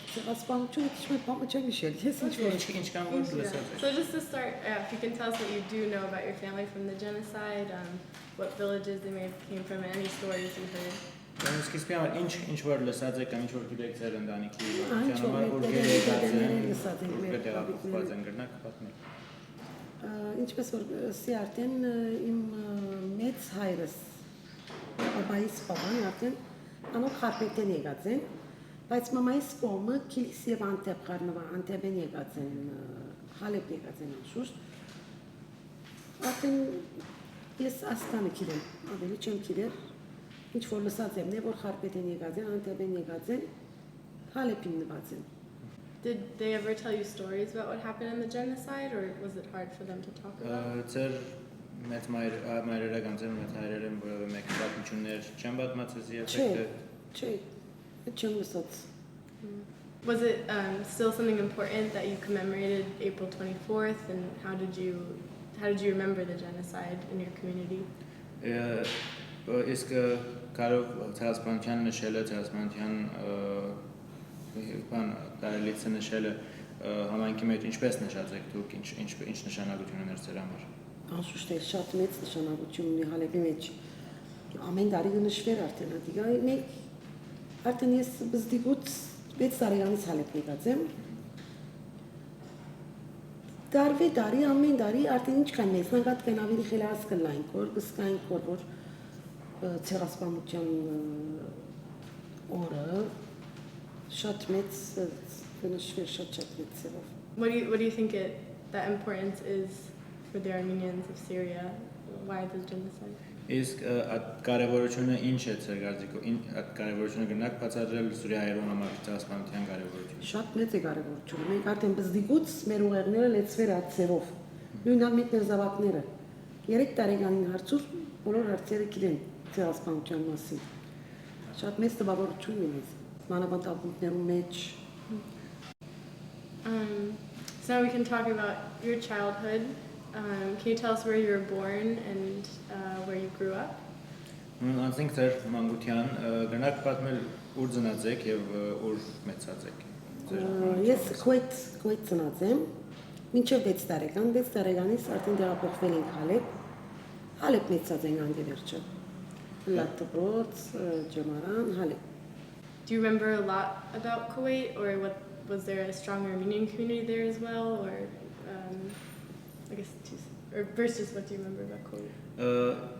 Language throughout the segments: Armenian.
Ցեղասպանությունը քիչ մի բան չեմ հիշել։ Ես ինչ որ Ինչ կան որ լսած եք։ So just to start, if you can tell us what you do know about your family from the genocide, what villages they may have came from, and any stories you heard. Սկիզբի համար ինչ որ լսած եք կամ ինչ որ գիտեք ձեր ընտանիքի Ինչ որ համար որ մեր գերեգած դերերը են, լսած ենք, մեր տեղափոխված են գրնակ պատմել։ ինչպես որ սի արդեն իմ մեծ հայրս բաբայիս պապան արդեն անով Խարպետեն եկած են, բայց մամայիս կողմը Կիլիս եւ Անտեփ Խառնվա Անտեփեն եկած են, Հալեբ եկած են անշուշտ։ Արդեն ես աստանը գիտեմ, ավելի չեմ գիտեր, ինչ որ լսած եմ, որ Խարպետեն եկած են, Անտեփեն եկած են, Հալեբին նված են։ Did they ever tell you stories about what happened in the genocide, or was it hard for them to talk about? Ձեր մեծ մայրերը կամ ձեր մեծ հայրերը որևէ մեկ պատմություններ չեն պատմածած երբեք։ Չէ, չեմ լսած։ Was it still something important that you commemorated April 24th, and how did you remember the genocide in your community? Իսկ կարող ցեղասպանության նշելը, ցեղասպանության բան կարելիցը նշելը համայնքի մեջ ինչպես նշած եք դուք, ինչ նշանակություն ուներ ձեր համար։ Անշուշտ է շատ մեծ նշանակություն ունի Հալեբի մեջ։ Ամեն տարի նշվեր արդեն ադիգա։ Մենք արդեն ես բզդիգուց 6 տարեկանից Հալեբ եկած եմ։ Տարի ամեն տարի արդեն ինչքան մեծ նկատ կան ավելի խելաս կլայնք, որ կսկայինք որ ցեղասպանության օրը շատ մեծ նշվեր շատ մեծ ծերով։ What do you think that importance is for the Armenians of Syria? Why the genocide? Իսկ կարևորությունը ինչ է ձեր կարծիքով, կարևորությունը գնաք բացատրել Սուրիայերուն համար ցեղասպանության կարևորությունը։ Շատ մեծ է կարևորությունը։ Մենք արդեն բզդիգուց մեր ուղեղները լեցվեր այդ ծերով։ Նույնիսկ մեր զավակները 3 տարեկանին հարցուց բոլոր հարցերը գիտեն ցեղասպանության մասին։ Շատ մեծ տպավորություն ունի մեզ։ Մանավանդ մեջ։ So now we can talk about your childhood. Can you tell us where you were born and where you grew up? Անցնենք ձեր մանկության, գնաք պատմել ուր ծնած եք եւ ուր մեծած եք։ Ես Քուեյթ ծնած եմ, մինչև 6 տարեկան, 6 տարեկանից արդեն տեղափոխվել ենք Հալեբ։ Հալեբ մեծած ենք անգերերջը։ Լատբրոց, Ջամարան, Հալեբ։ Do you remember a lot about Kuwait, or was there a strong Armenian community there as well, or I guess versus what do you remember about Kuwait?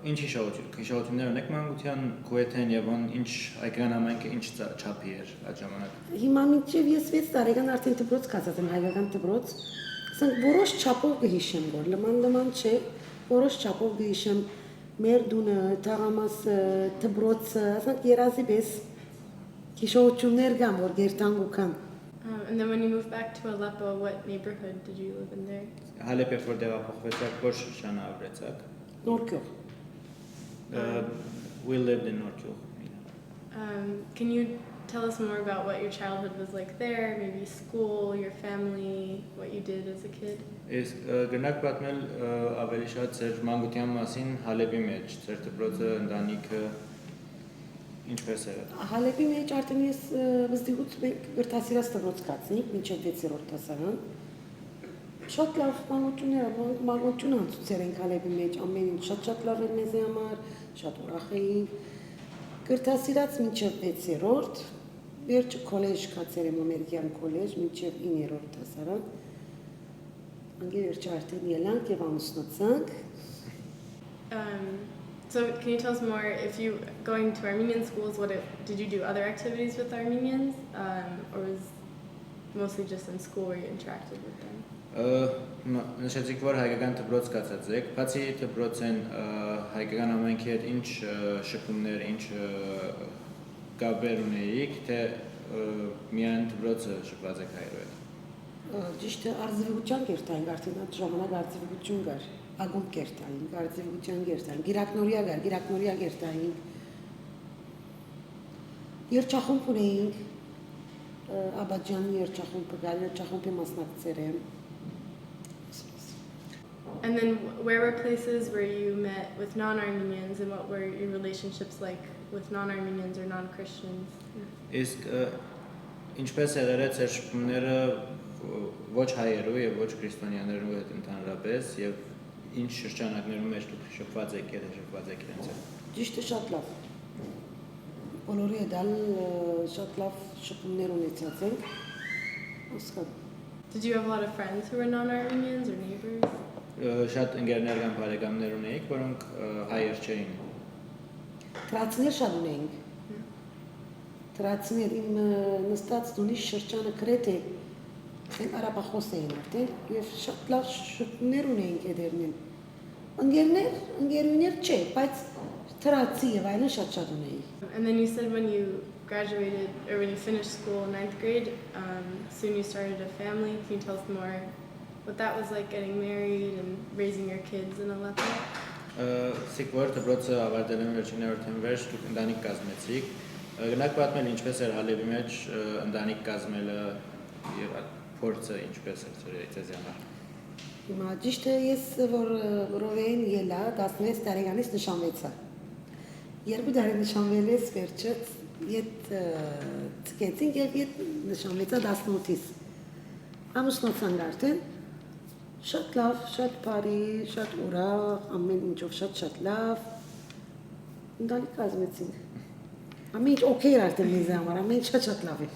Ինչ հիշողություններ ունեք մանկության Քուեթեն եւ ինչ հայկական համայնքը ինչ չափի էր այդ ժամանակ։ Հիմա մինչև ես 6 տարեկան արդեն դպրոց կացած եմ, հայկական դպրոց։ Ասենք որոշ չափով կհիշեմ, որ լման չէ, որոշ չափով կհիշեմ մեր դունը, թաղամասը, դպրոցը, ասենք երազի պես հիշողություններ կան, որ գերտանգու կան։ And then when you moved back to Aleppo, what neighborhood did you live in there? Հալեբ երբ որ տեղափոխվեցաք, որ շրջանը ապրեցաք։ Նորքյուղ։ We lived in Northgate. Can you tell us more about what your childhood was like there, maybe school, your family, what you did as a kid? Իսկ գնաք պատմել ավելի շատ ձեր մանկության մասին Հալեբի մեջ, ձեր դպրոցը, ընտանիքը ինչպես էր։ Հալեբի մեջ արդեն ես վստահուց մենք գրթասիրած դպրոց կացնիկ, մինչև 6-րդ դասարան։ Շատ լավ մանկություն անցուցեր ենք Հալեբի մեջ, ամեն ինչ շատ լավ էր մեզ համար, շատ ուրախ էինք։ Գրթասիրած մինչև 6-րդ, վերջը քոլեջ կացել եմ ամերիկյան քոլեջ, մինչև 9-րդ դասարան։ Անգերերջը արդեն ելանք եւ ամուսնացանք։ So can you tell us more, if you going to Armenian schools, did you do other activities with Armenians, or was mostly just in school where you interacted with them? Նշեցիք, որ հայկական դպրոց կացած եք, բացի դպրոցեն հայկական ամենքի հետ ինչ շփումներ, ինչ կապեր ունեիք, թե միայն դպրոցը շփված եք հայերով հետ։ Ճիշտ է, արձիվության կերտային, արդեն այդ ժամանակ արձիվություն կար, ագումբ կերտային, արձիվության կերտային, գիրակնորիա կերտային, երջախումբ ունեինք, Աբաջանի երջախումբը կար, երջախումբի մասնակցեր եմ։ And then where were places where you met with non-Armenians, and what were your relationships like with non-Armenians or non-Christians? Իսկ ինչպես եղել է ծեր շփումները ոչ հայերու եւ ոչ քրիստոնյաներու հետ ընդհանրապես եւ ինչ շրջանակներում մեջ դուք շփված եք իրենց հետ։ Ճիշտ է, շատ լավ։ Բոլորի հետ շատ լավ շփումներ ունեցած ենք։ Հասկան։ Did you have a lot of friends who were non-Armenians or neighbors? Շատ ընկերներ կամ բարեկամներ ունեիք, որոնք հայեր չէին։ Թրացիներ շատ ունեինք։ Թրացիներ իմ նստած տունի շրջանը գրեթե արաբախոս էին արդեն եւ շատ լավ շփումներ ունեինք հետերնին։ Ընկերուներ չէ, բայց թրացի եւ այլն շատ ունեի։ And then you said when you graduated or when you finished school in 9th grade, soon you started a family. Can you tell us more what that was like, getting married and raising your kids in Aleppo? Սիկվոր դպրոցը ավարտել եմ վերջին վերջ դուք ընտանիք կազմեցիք։ Գնաք պատմել ինչպես էր Հալեբի մեջ ընտանիք կազմելը եւ փորձը ինչպես էր ծերից համար։ Հիմա ճիշտ է, ես որ Ռովեին ելա 16 տարեկանից նշանվեցա։ 2 տարի նշանվել ես վերջը իդ ցկեցինք եւ իդ նշանվեցա 18-ից։ Ամուսնացանք արդեն շատ լավ, շատ բարի, շատ ուրախ, ամեն ինչով շատ լավ։ Ընտանիք կազմեցինք։ Ամեն ինչ օքեյ էր արդեն ինձ համար, ամեն ինչ շատ լավ էր։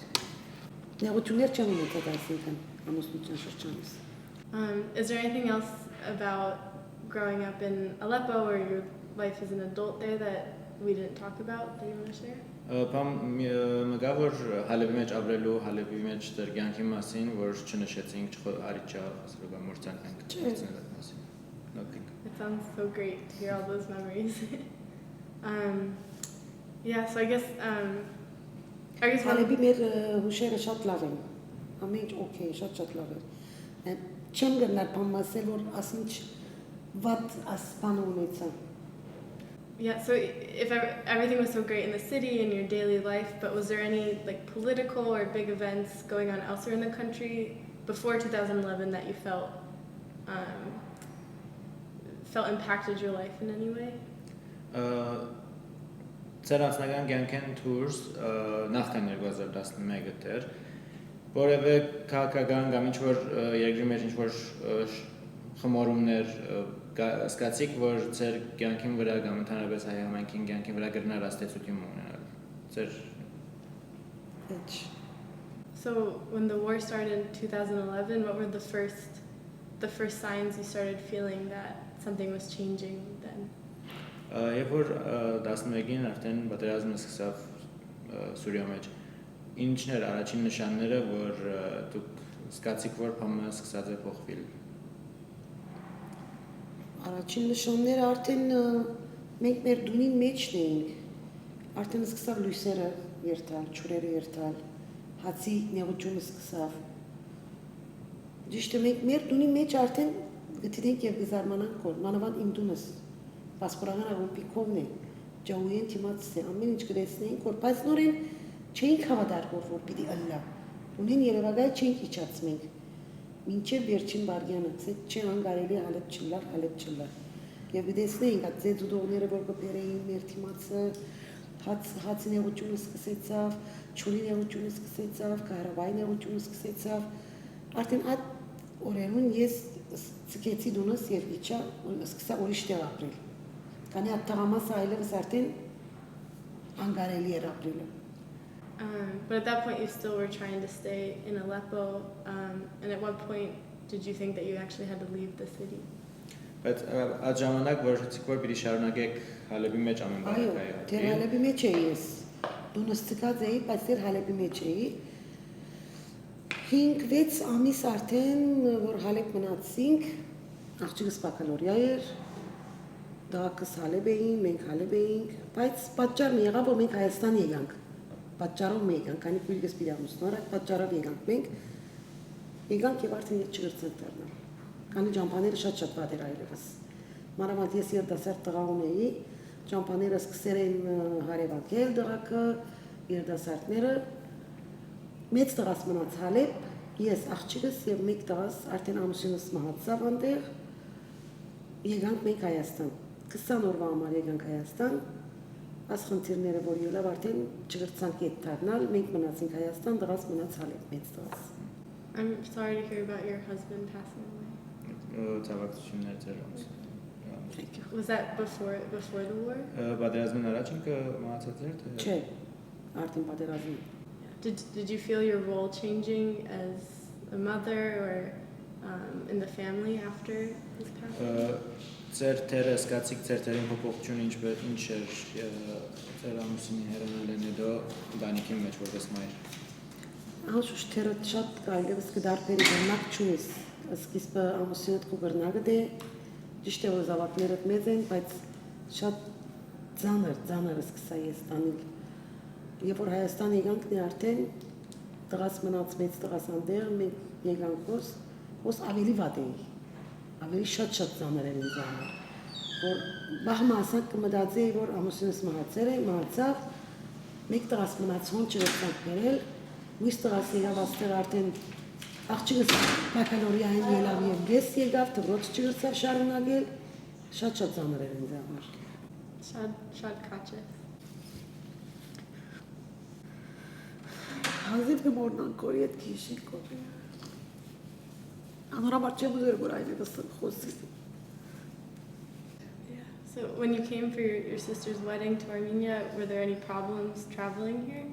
Նեղություններ չեմ ունեցել այսինքն ամուսնության շրջանից։ Is there anything else about growing up in Aleppo or your life as an adult there that we didn't talk about that you want to share? Բամ մգավոր Հալեբի մեջ ապրելու, Հալեբի մեջ դեր կյանքի մասին, որ չնշեցինք, չարիճա, ասելու կամ մորցանք ենք չնշեցին այդ մասին։ Nothing. It sounds so great to hear all those memories. Yeah, so I guess Հալեբի մեր հուշերը շատ լավ են։ Ամեն ինչ օքեյ, շատ լավ է։ Չեմ գնալ բամասել որ ասինչ վատ ասպան ունեցա։ Yeah, so if everything was so great in the city and your daily life, but was there any like political or big events going on elsewhere in the country before 2011 that you felt impacted your life in any way? Ծերանցնական կյանքեն դուրս նախքան 2011 դեր որևէ քաղաքական կամ ինչ որ երկրի մեջ ինչ որ խմորումներ սկացիք որ ձեր կյանքին վրա կամ ընդհանրապես հայ համայնքին կյանքին վրա գրնար աստեցություն ունենալ ձեր So when the war started in 2011 what were the first signs you started feeling that something was changing then? Երբ որ 11-ին արդեն պատերազմը սկսավ Սուրիա մեջ ինչն էր առաջին նշանները որ դուք սկացիք որ բանը սկսած է փոխվել Առաջին նշանները արդեն մենք մեր դունի մեջն էինք արդեն սկսավ լույսերը երթալ ճուրերը երթալ հացի նեղությունը սկսավ Ճիշտ է մենք մեր դունի մեջ արդեն գտինենք եւ գզարմանանք որ մանավանդ իմ դունս Պասպորական Օլիմպիկովն է, ջաուին թիմացս է, ամեն ինչ գրեցնեինք, որ բայց նորեն չէինք հավատարկով, որ պիտի ըլլա։ Ունեն երևակայ չէինք իջացմենք, մինչև վերջին բարգյանը, չէ անգարելի հալետ չլար։ Եվ գտեսնեինք այդ ձեծուդողները, որ կպերեին մեր թիմացը, հացի նեղությունը սկսեցավ, չունի նեղությունը սկսեցավ, կահրավայի նեղությունը սկսեցավ, արդեն այդ օրերուն ես ցկեցի դունս և իջա, սկսա ուրիշ տեղ ապրել։ Քանի այդ տղամասը այլևս արդեն անգարելի էր ապրելը։ But at that point you still were trying to stay in Aleppo and at what point did you think that you actually had to leave the city? Բայց այդ ժամանակ որոշեցիք որ պիտի շարունակեք Հալեբի մեջ ամեն բանը կայ։ Այո, դեռ Հալեբի մեջ էի ես։ Դունս ցկած էի, բայց դեռ Հալեբի մեջ էի։ 5-6 ամիս արդեն որ Հալեբ մնացինք, աղջիկս բակալորիա էր, դակս Հալեբ էին, մենք Հալեբ էինք, բայց պատճառն եղավ որ մենք Հայաստան եկանք։ Պատճառով մենք եկանք, քանի քույրիկս պիտի ամուսնար, այդ պատճառով եկանք մենք։ Եկանք եւ արդեն ես չգրցանք դառնալ։ Քանի ճամփաները շատ վատ էր այլևս։ Մանավանդ ես երդասարդ տղա ունեի, ճամփաները սկսել են հարևանքել դղակը, երդասարտները Մեծ տղաս մնաց Հալեբ, ես աղջիկս եւ մեկ տղաս արդեն ամուսինս մահացավ այնտեղ։ Եկանք մենք Հայաստան։ 20 օրվա համար եկանք Հայաստան։ Այս խնդիրները որ ելավ արդեն չգրցանք այդ դառնալ, մենք մնացինք Հայաստան, դրած մնաց հալետ մեծ դրած։ I'm sorry to hear about your husband passing away. Ցավակցություններ ձեր ամս։ Thank you. Was that before the war? Պատերազմն առաջ ինքը մահացած էր թե։ Չէ, արդեն պատերազմի։ Did you feel your role changing as a mother or in the family after his passing? Ձեր թերը սկացիկ ձեր թերին փոփոխություն ինչ էր ձեր ամուսինի հեռանալն հետո բանիկի մեջ որպես մայր։ Անշուշտ թերը շատ կարելի կդարբերի բնակ չունես։ Սկիզբը ամուսինդ կուգրնագը դե ճիշտ է որ զավակներդ մեծ են, բայց շատ ծանր սկսա ես տանել։ Երբ որ Հայաստան եկանք դե արդեն տղաս մնաց մեծ տղաս անդեղ մենք եկանք ոս ավելի վատ էի։ Ավելի շատ ծանր էր ինձ համար, որ բահմա ասանք կմտածեի, որ ամուսինս մահացավ, մեկ տղաս մնաց հոն չգրցանք բերել, մյուս տղաս եղավ աստեղ արդեն աղջիկս բակալորիային ելավ և գես եկավ, դպրոց չգրցավ շարունակել, շատ ծանր էր ինձ համար։ Շատ քաչ է։ Հազիվ կմորնան կորի էդ քիշի կորի։ Անորամար չեմ ուզեր, որ այլևս խոսի։ So when you came for your sister's wedding to Armenia, were there any problems traveling here?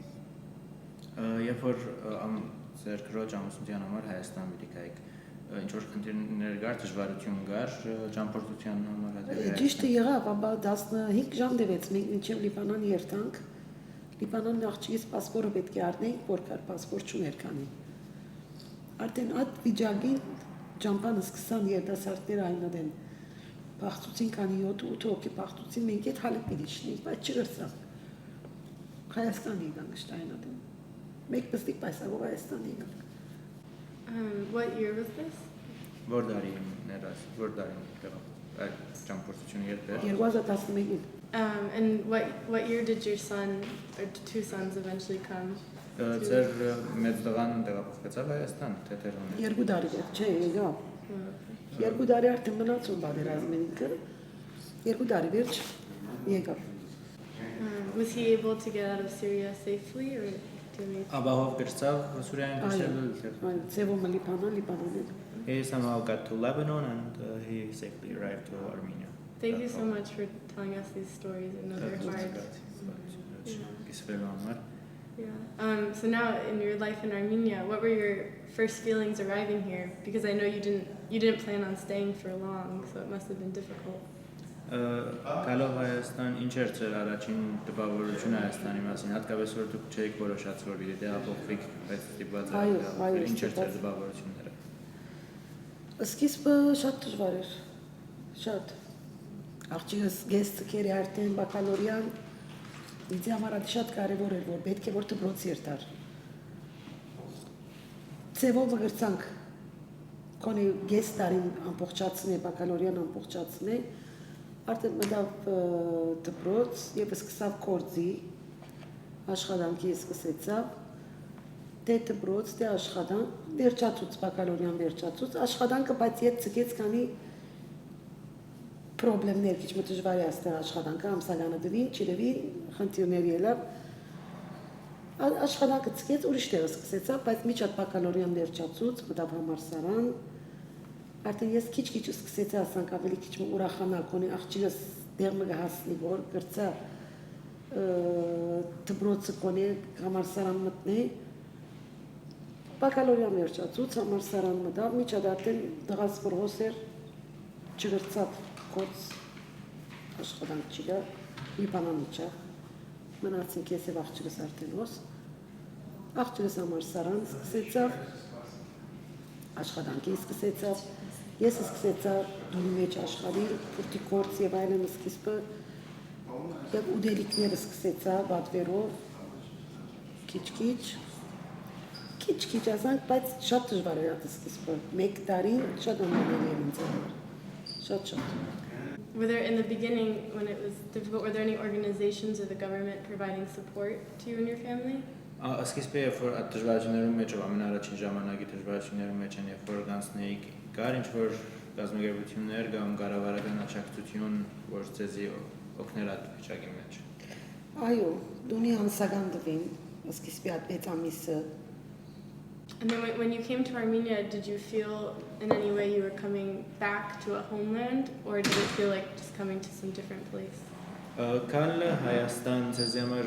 Երբ որ ձեր քրոջ ամուսնության համար Հայաստան միտիկայիք, ինչ որ խնդիրներ կար, դժվարություն կար ճամփորդության համար հետո։ Ճիշտը եղավ, ապա 15 ժամ դեվեց, մենք մինչև Լիբանան երթանք։ Լիբանանն աղջիկից պասպորը պետք է առնեինք, որ կար պասպորտ չուներ քանի։ Արդեն այդ վիճակին ճամփանը սկսան երիտասարդները այնադեն բախտուցին քանի 7-8 հոգի բախտուցին մենք այդ հալը պիտի բայց չգրցավ։ Հայաստան եկանք շտայնադեն։ Մեկ պստիկ պայսագով Հայաստան եկանք։ What year was this? Որ դարին եղավ այդ ճամփորդությունը երբ էր։ 2011-ին։ And what year did your son or two sons eventually come? Ձեր մեծ տղան տեղափոխվեցավ Հայաստան, թե Թերոն։ 2 տարի էր, չէ, եկավ։ 2 տարի արդեն մնացում պատերազմին ինքը։ 2 տարի վերջ եկավ։ Was he able to get out of Syria safely or do you Abahov գրծավ Սուրիայում դրսել։ Այո, Ծևոմը Լիբանան։ He somehow got to Lebanon and he safely arrived to Armenia. Thank you so much for telling us these stories. I know they're hard. Yeah. So now in your life in Armenia, what were your first feelings arriving here? Because I know you didn't plan on staying for long, so it must have been difficult. Գալով Հայաստան ինչ էր ձեր առաջին տպավորությունը Հայաստանի մասին, հատկապես որ դուք չէիք որոշած որ պիտի տեղափոխվեք, բայց ստիպված եղաք, ինչ էր ձեր տպավորությունները։ Սկիզբը շատ դժվար էր, շատ։ Աղջիկս գեստը կերի արդեն բակալորյան, ինձ համար շատ կարևոր էր, որ պետք է որ դպրոց երթար։ Ծևով գրցանք, կոնի գեստարին ամբողջացնե, բակալորյան ամբողջացնե, արդեն մտավ դպրոց և սկսավ կորձի, աշխատանքի սկսեցավ, դե դպրոց, դե աշխատանք, վերջացուց, բակալորյան վերջացուց, աշխատանքը բայց ետ ծկեց կանի պրոբլեմներ, քիչ մը դժվար է աստեղ աշխատանքը, ամսալանը դվին, չիրևին, խնդիրներ ելավ, աշխատանքը ծկեց, ուրիշ տեղը սկսեցավ, բայց միջատ բակալորյան վերջացուց, մտավ համալսարան, արդեն ես քիչ սկսեցի ասանք ավելի քիչ մը ուրախանալ, կոնի աղջիկս դեղ մը հասնի, որ գրծա դպրոցը կոնի համալսարան մտնի, բակալորյան վերջացուց, համալսարան մտավ, միջատ արդեն դղաս վրհոս էր, չգրծավ կոց աշխատանք չիգա, Լիբանան իչա, մնացինք ես և աղջիկս արդեն ոս, աղջիկս համալսարան սկսեցավ, աշխատանքի սկսեցավ, ես սկսեցա դունի մեջ աշխատել, պուրտի կորց և այլն սկիզբը, և ուդելիքները սկսեցա բատվերով, քիչ ասանք, բայց շատ դժվար էր ատը սկիզբը, մեկ տարին շատ անհանել էր ինձ համար, շատ։ Were there, in the beginning, when it was difficult, were there any organizations or the government providing support to you and your family? Սկիզբը երբ որ այդ դժվարություններում մեջ ով ամենաառաջին ժամանակի դժվարություններում մեջ են երբ որ գանցնեիք կար ինչ որ կազմակերպություններ կամ կառավարական աջակցություն որ ձեզի օգներ այդ վիճակի մեջ Այո, դունի անսական դվին, սկիզբի այդ 6 ամիսը And then when you came to Armenia, did you feel in any way you were coming back to a homeland, or did it feel like just coming to some different place? Քալը Հայաստան ձեզ համար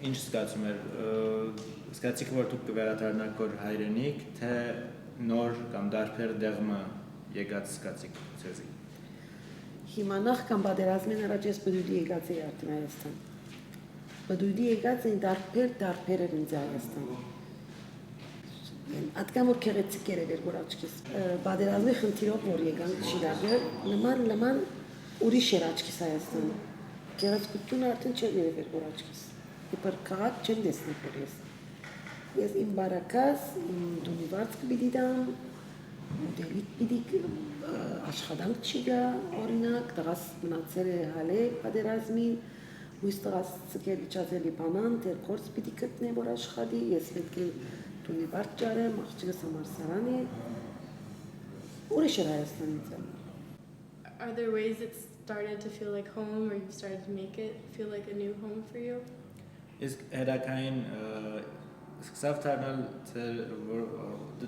ինչ զգացում էր զգացիք որ դուք կվերադառնաք քոր հայրենիք թե նոր կամ դարբեր դեղմը եկած զգացիք ձեզի Հիմա նախքան պատերազմին առաջ ես բդույդի եկած էի արդեն Հայաստան Բդույդի եկած էին դարբեր էր ինձ Հայաստան Ատկան որ քեղեցիկ էր որ աչքիս պատերազմի խնդիրով որ եկանք Շիրակը նման ուրիշ էր աչքիս Հայաստան Գեղեցկությունը արդեն չէր երևեր որ աչքիս Իբր քաղաք չեմ տեսնել որ ես իմ բարակաս իմ դունի վարձքը պիտի դամ ուտելիք պիտի աշխատանք չի գա օրինակ տղաս մնացել է հալե պատերազմին Ույս տղաս ցկել իջացել Լիբանան դեր կորս պիտի գտնե որ աշխատի ես պետք է դունի վարձ ճարեմ աղջիկս համալսարան է ուրիշ էր Հայաստանից Are there ways it started to feel like home, or you started to make it feel like a new home for you? Իսկ հետակային սկսավ դառնալ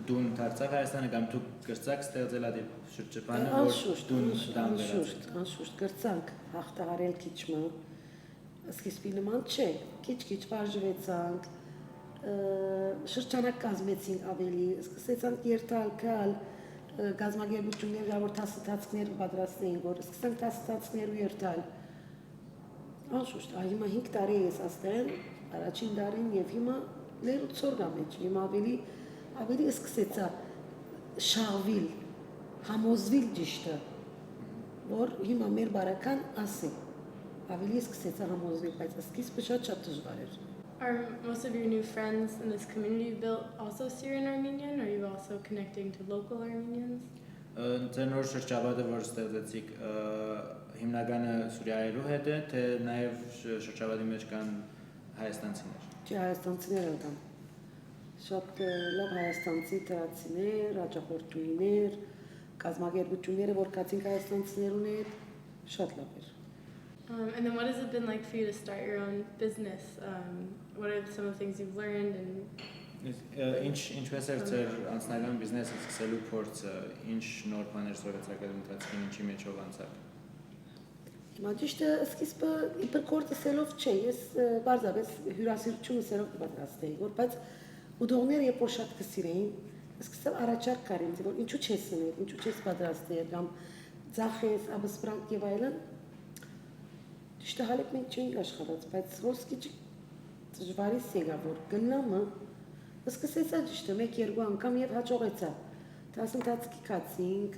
դուն դարձավ Հայաստանը կամ դուք կրծակ ստեղծել այդ շրջապանը որ դուն դան վերածեք Անշուշտ կրծանք հաղթահարել քիչմը սկիզբի նման չէ քիչ բաժվեցանք շրջանակ կազմեցինք ավելի սկսեցանք երթալ գալ գազագերբություններ որ տասացածներ պատրաստեին որ սկսենք տասացածներ ու երթալ Անշուշտ հիմա 5 տարի ես աստեն առաջին տարին եւ հիմա լերուցոր գամեջ հիմա ավելի սկսեցա շահվել համոզվել ճիշտը որ հիմա մեր բարական ասի ավելի սկսեցա համոզվել բայց սկիզբը շատ դժվար էր Are most of your new friends in this community built also Syrian Armenian, or are you also connecting to local Armenians? Ձեր նոր շրջապատը որ ստեղծեցիք հիմնականը Սուրիայելու հետ է թե նաև շրջապատի մեջ կան հայաստանցիներ Չէ հայաստանցիներ են կան Շատ լավ հայաստանցի թրացիներ, աջակորդուիներ, կազմակերպությունները որ կացինք հայաստանցիներուն հետ շատ լավ էր And then what has it been like for you to start your own business? What are some of the things you've learned and ինչպես էր ձեր անձնական բիզնեսը սկսելու փորձը ինչ նոր բաներ սովետական ընթացքին ինչի մեջով անցավ Հիմա ճիշտը սկիզբը իբր կորտսելով չէ ես բարձրապես հյուրասիրությունը սերով կպատրաստեի որ բայց ուդողները երբ որ շատ կսիրեին սկսել առաջարկ կարին որ ինչու չես սնել ինչու չես պատրաստել կամ ծախես աբսպրանք եւ այլն Ճիշտը հալեք մենք չենք աշխատած, բայց ոսկի դժվարից եկա որ գնամը սկսեցա ճիշտը 1-2 անգամ եւ հաջողեցա։ Դասընթացքի կացինք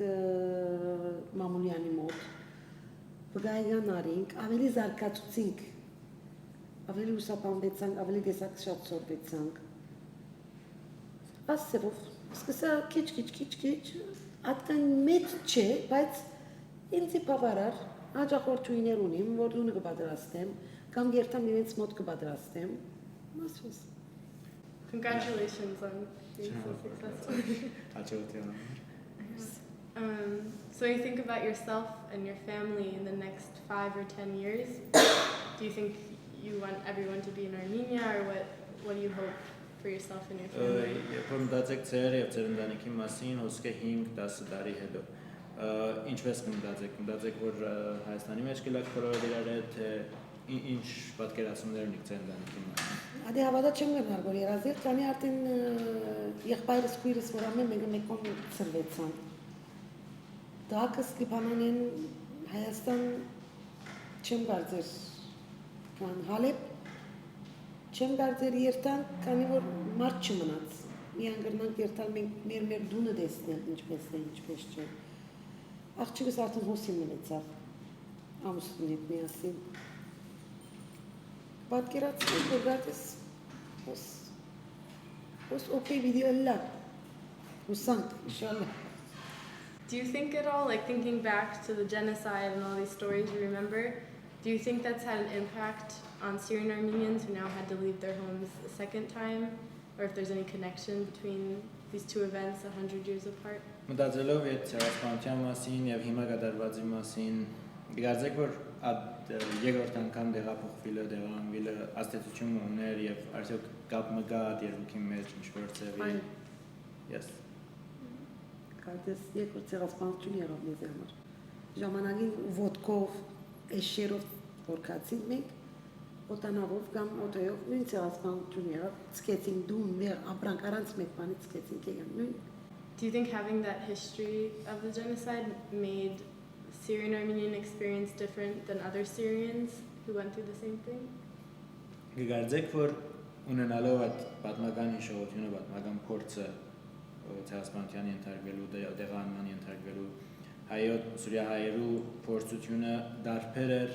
Մամուլյանի մոտ։ Վգայյան արինք, ավելի զարգացուցինք։ Ավելի ուսապանվեցանք, ավելի դեսակ շատ սորվեցանք։ Ասելով սկսա քիչ ատկան մեծ չէ, բայց ինձի բավարար Աջակորդուիներ ունիմ, որ դունը կպատրաստեմ, կամ երթամ իրենց մոտ կպատրաստեմ, մասվես։ Congratulations on being so successful. Հաջողություն So you think about yourself and your family in the next 5 or 10 years, do you think you want everyone to be in Armenia, or what do you hope for yourself and your family? Երբ որ մտածեք ձեր եւ ձեր ընտանիքի մասին, հոսքը 5-10 տարի հետո Ինչպես կմտածեք, որ Հայաստանի մեջ կլակ փորով իրար հետ, ինչ պատկերացումներ ունիք ձեր ընտանիքի մասին։ Ադի հավատա չեմ գնալ, որ երազել, քանի արդեն եղբայրս քույրս որ ամեն մեկը մեկոն ծրվեցան։ Դակս Լիբանանեն Հայաստան չեմ գարձեր, կան Հալեբ չեմ գարձեր երթան, քանի որ մարդ չմնաց։ Միան գրնանք երթալ մենք մեր դունը տեսնել, ինչպես է, ինչպես չէ։ Աղջիկս արդեն հոսին մնացավ, ամուսնուն հետ միասին։ Պատկերացնենք, որ գատես հոս օպեի վիդեո լա, հուսանք, ինշալլահ։ Do you think at all, like thinking back to the genocide and all these stories you remember, do you think that's had an impact on Syrian Armenians who now had to leave their homes a second time? Or if there's any connection between these two events 100 years apart? Մտածելով այդ ցեղասպանության մասին եւ հիմա կատարվածի մասին, գարձեք որ այդ երկրորդ անգամ տեղափոխվելը, տեղանվելը ազդեցություն ուներ եւ արդյոք կապ մգա երկուքի մեջ ինչ-որ ձևի։ Այո։ Yes. Կարծես երկրորդ ցեղասպանություն եղավ մեզ համար։ Ժամանակին ոդկով, էշերով որ կացին մենք, օտանավով կամ օտոյով նույն ցեղասպանություն եղավ, ցկեցին դուն ներ ապրանք առանց մեկ բանի ցկեցին կեգան նույն։ Do you think having that history of the genocide made Syrian Armenian experience different than other Syrians who went through the same thing? Գկարծեք, որ ունենալով այդ պատմական հիշողությունը, պատմական փորձը ցեղասպանության ենթարկվելու, տեղանման ենթարկվելու հայոց սուրիահայերու փորձությունը դարբեր էր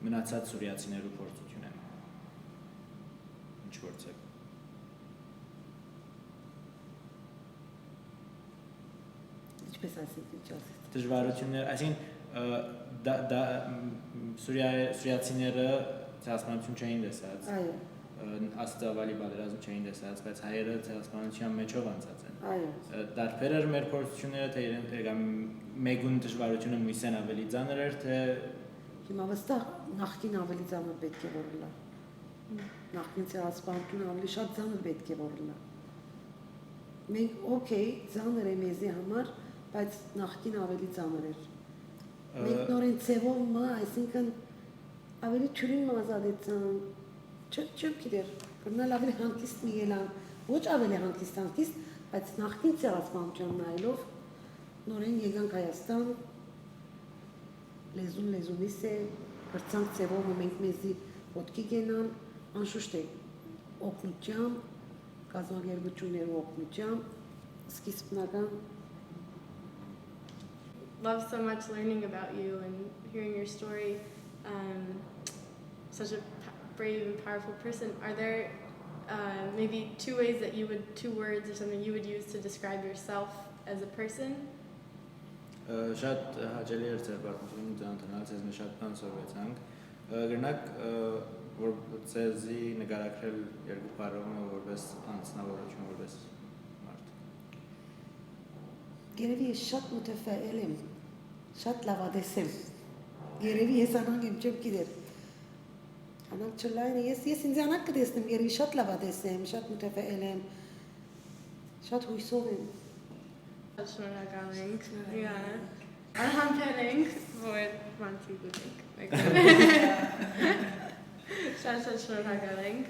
մնացած սուրիացիներու փորձությունն։ Ինչ փորձեք։ Ինչպես ասեցի, ինչ ասեցի։ Դժվարություններ, այսինքն սուրիացիները ցեղասպանություն չէին տեսած։ Այո, Աստավալի պատերազմ չէին տեսած, բայց հայերը ցեղասպանության մեջով անցած են։ այո։ Դարբեր էր մեր փորձությունները, թե իրենք մեգուն դժվարությունը միսեն ավելի ծանր էր, թե Հիմա վստահ նախկին ավելի ծանր պետք է որ լա։ Նախկին ցեղասպանությունը ավելի շատ ծանր պետք է որ լա։ Մենք օքեյ, ծանր է մեզի համար, բայց նախկին ավելի ծանր էր։ Մենք նորեն ցևով մա, այսինքն ավելի ճուրին մազադեցան։ Չեմ գիտեր, կրնալ ավելի հանգիստ մի ելան, ոչ ավելի հանգիստ, բայց նախկին ցեղասպանության նայելով նորեն եկանք Հայաստան, լեզունիս է, կրծանք ցևով մենք մեզի ոտքի գենան, անշուշտ է օգնությամբ, կազմակերպություններու օգնությամբ, սկիզբնական Love so much learning about you and hearing your story. Such a brave and powerful person. Are there maybe two words or something you would use to describe yourself as a person? Շատ հաճելի էր ձեր պատմությունը ծանոթանալ, ձեզ մի շատ բան սովորեցանք։ Գրնակ որ ձեզի նկարագրել երկու բառով որպես անձնավորություն, որպես մարդ։ Երևի ես շատ մտածել եմ, շատ լավադես եմ։ Երևի ես անանք եմ չեմ գիտեր։ Անանք չլայն ես ինձ անանք կտեսնեմ, երևի շատ լավադես եմ, շատ մտածել եմ, շատ հույսով եմ։ Շնորհակալ Yeah. Անհամբերենք, որ մանցի գուտենք։ Շատ շնորհակալ ենք։